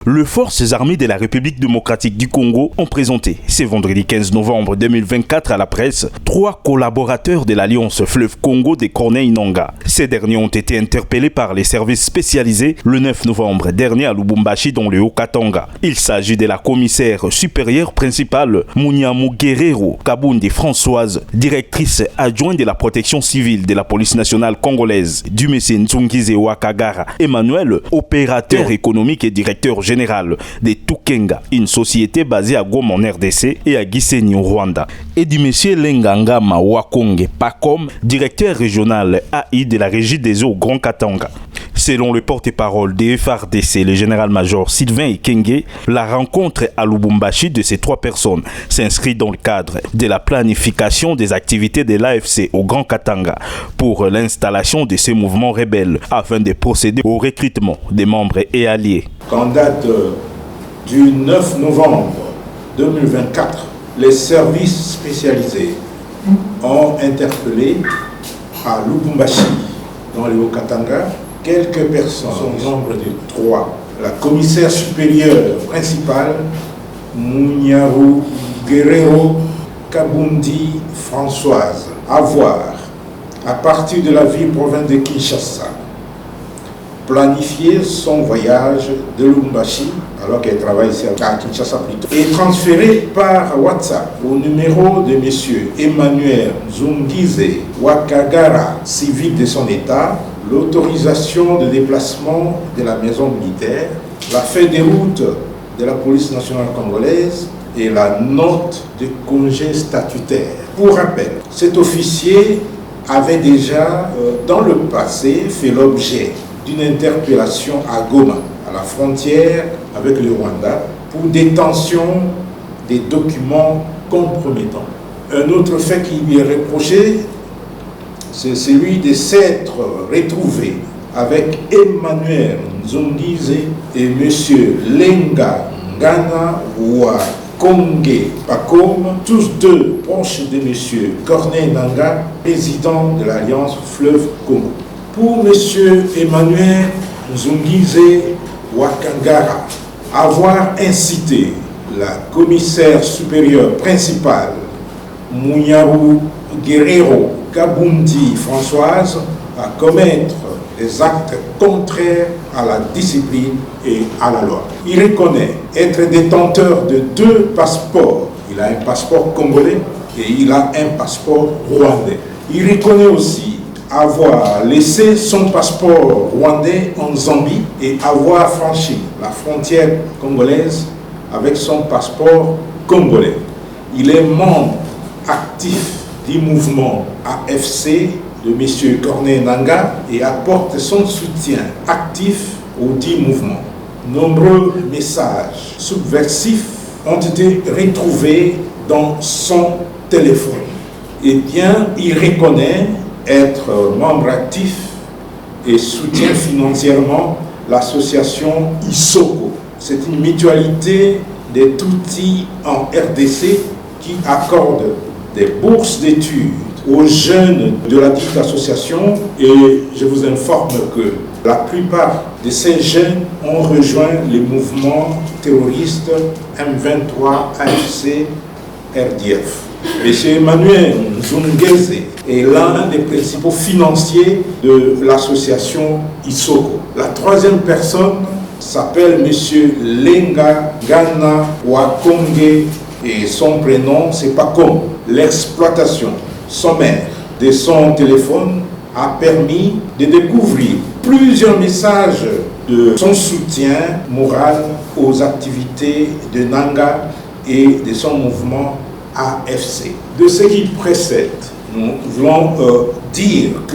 Les forces armées de la République démocratique du Congo ont présenté ce vendredi 15 novembre 2024 à la presse 3 collaborateurs de l'Alliance Fleuve Congo de Corneille Nangaa. Ces derniers ont été interpellés par les services spécialisés le 9 novembre dernier à Lubumbashi dans le Haut-Katanga. Il s'agit de la commissaire supérieure principale Munyamu Guerrero Kabundi Françoise, directrice adjointe de la protection civile de la police nationale congolaise, du Monsieur Nzungize Wakagara Emmanuel, opérateur économique et directeur général de Tukenga, une société basée à Goma en RDC et à Gisenyi au Rwanda, et du monsieur Lengangama Wakonge Pacom, directeur régional AI de la régie des eaux Grand Katanga. Selon le porte-parole des FARDC, le général-major Sylvain Ekenge, la rencontre à Lubumbashi de ces 3 personnes s'inscrit dans le cadre de la planification des activités de l'AFC au Grand Katanga pour l'installation de ces mouvements rebelles afin de procéder au recrutement des membres et alliés. En date du 9 novembre 2024, les services spécialisés ont interpellé à Lubumbashi, dans le Haut-Katanga, quelques personnes, au nombre de 3. La commissaire supérieure principale, Munyamu Guerrero Kabundi Françoise, à voir, à partir de la ville-province de Kinshasa, planifier son voyage de Lubumbashi, alors qu'elle travaille ici à Kinshasa plutôt, et transférer par WhatsApp au numéro de M. Emmanuel Nzungize Wakagara, civil de son état, l'autorisation de déplacement de la maison militaire, la feuille de route de la police nationale congolaise et la note de congé statutaire. Pour rappel, cet officier avait déjà dans le passé fait l'objet d'une interpellation à Goma, à la frontière avec le Rwanda, pour détention des documents compromettants. Un autre fait qui lui est reproché, c'est celui de s'être retrouvé avec Emmanuel Nzungize et M. Lengangama Wakonge Pacom, tous deux proches de M. Corneille Nangaa, président de l'Alliance Fleuve Congo. Pour M. Emmanuel Nzungize Wakagara, avoir incité la commissaire supérieure principale Munyamu Guerrero Kabundi Françoise à commettre des actes contraires à la discipline et à la loi. Il reconnaît être détenteur de 2 passeports. Il a un passeport congolais et il a un passeport rwandais. Il reconnaît aussi avoir laissé son passeport rwandais en Zambie et avoir franchi la frontière congolaise avec son passeport congolais. Il est membre actif du mouvement AFC de M. Corneille Nangaa et apporte son soutien actif au dit mouvement. Nombreux messages subversifs ont été retrouvés dans son téléphone. Et bien, il reconnaît être membre actif et soutient financièrement l'association Isoko. C'est une mutualité des Tutsis en RDC qui accorde des bourses d'études aux jeunes de la dite association, et je vous informe que la plupart de ces jeunes ont rejoint les mouvements terroristes M23, AFC, RDF. M. Emmanuel Nzungize est l'un des principaux financiers de l'association Isoko. La 3e personne s'appelle M. Lengangama Wakonge et son prénom c'est Pacom. L'exploitation sommaire de son téléphone a permis de découvrir plusieurs messages de son soutien moral aux activités de Nangaa et de son mouvement AFC. De ce qui précède, nous voulons dire que